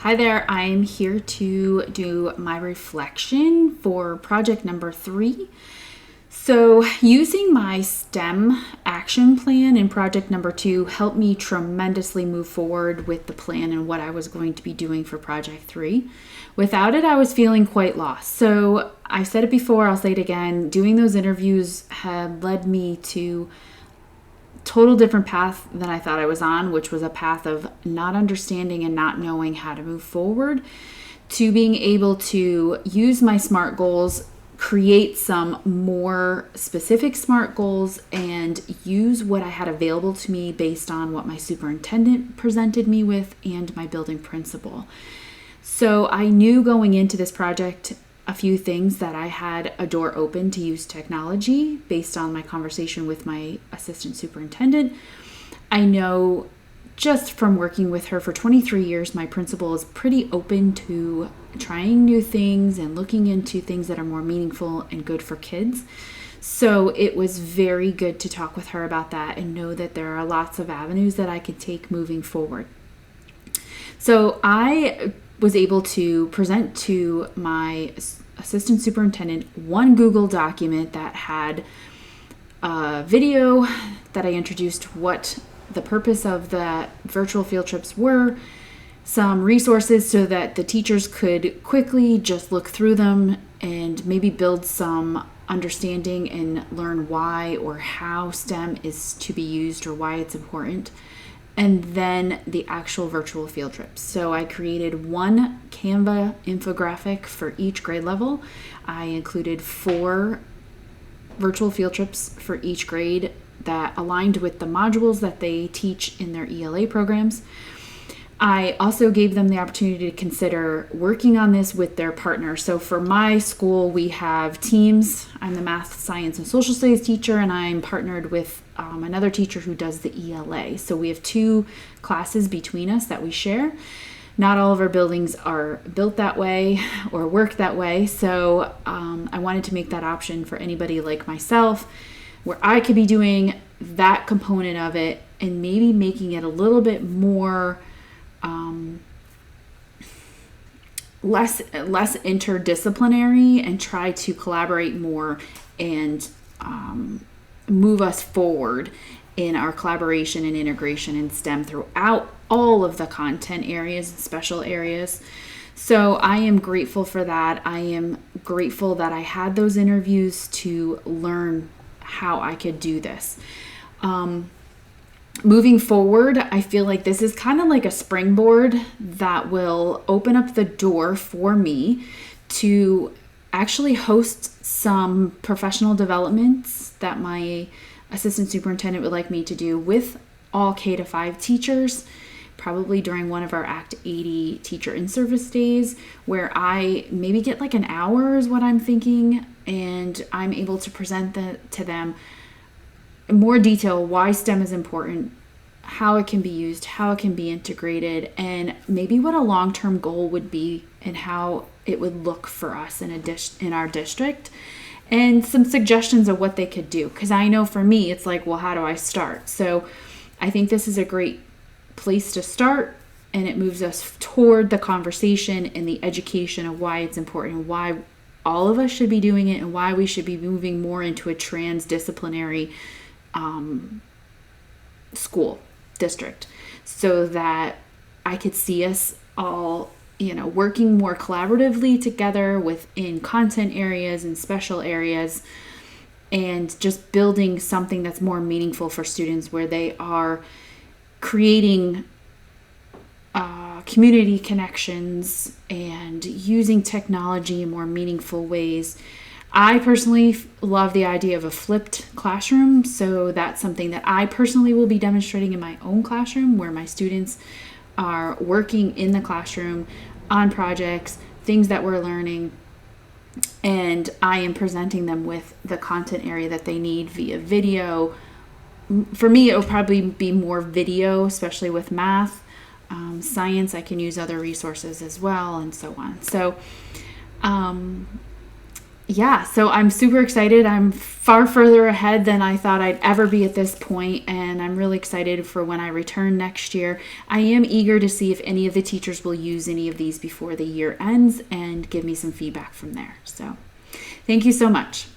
Hi there, I'm here to do my reflection for project number 3. So, using my STEM action plan in project number 2 helped me tremendously move forward with the plan and what I was going to be doing for project 3. Without it, I was feeling quite lost. So, I said it before, I'll say it again. Doing those interviews had led me to total different path than I thought I was on, which was a path of not understanding and not knowing how to move forward, to being able to use my SMART goals, create some more specific SMART goals, and use what I had available to me based on what my superintendent presented me with and my building principal. So I knew going into this project a few things, that I had a door open to use technology based on my conversation with my assistant superintendent. I know just from working with her for 23 years, my principal is pretty open to trying new things and looking into things that are more meaningful and good for kids. So it was very good to talk with her about that and know that there are lots of avenues that I could take moving forward. So I was able to present to my assistant superintendent one Google document that had a video that I introduced what the purpose of the virtual field trips were, some resources so that the teachers could quickly just look through them and maybe build some understanding and learn why or how STEM is to be used or why it's important. And then the actual virtual field trips. So I created one Canva infographic for each grade level. I included 4 virtual field trips for each grade that aligned with the modules that they teach in their ELA programs. I also gave them the opportunity to consider working on this with their partners. So for my school, we have teams. I'm the math, science, and social studies teacher, and I'm partnered with another teacher who does the ELA. So we have 2 classes between us that we share. Not all of our buildings are built that way or work that way. So I wanted to make that option for anybody like myself, where I could be doing that component of it and maybe making it a little bit more less interdisciplinary and try to collaborate more and move us forward in our collaboration and integration in STEM throughout all of the content areas and special areas. So I am grateful for that. I am grateful that I had those interviews to learn how I could do this. Moving forward, I feel like this is kind of like a springboard that will open up the door for me to actually host some professional developments that my assistant superintendent would like me to do with all K-5 teachers, probably during one of our Act 80 teacher in-service days, where I maybe get like an hour is what I'm thinking, and I'm able to present to them in more detail why STEM is important, how it can be used, how it can be integrated, and maybe what a long-term goal would be and how it would look for us in our district, and some suggestions of what they could do. Because I know for me, it's like, well, how do I start? So I think this is a great place to start, and it moves us toward the conversation and the education of why it's important and why all of us should be doing it and why we should be moving more into a transdisciplinary school district, so that I could see us all, working more collaboratively together within content areas and special areas, and just building something that's more meaningful for students, where they are creating community connections and using technology in more meaningful ways. I personally love the idea of a flipped classroom, so that's something that I personally will be demonstrating in my own classroom, where my students are working in the classroom on projects, things that we're learning, and I am presenting them with the content area that they need via video. For me, it will probably be more video, especially with math. Science, I can use other resources as well, and so on. So, yeah, so I'm super excited. I'm far further ahead than I thought I'd ever be at this point, and I'm really excited for when I return next year. I am eager to see if any of the teachers will use any of these before the year ends and give me some feedback from there. So thank you so much.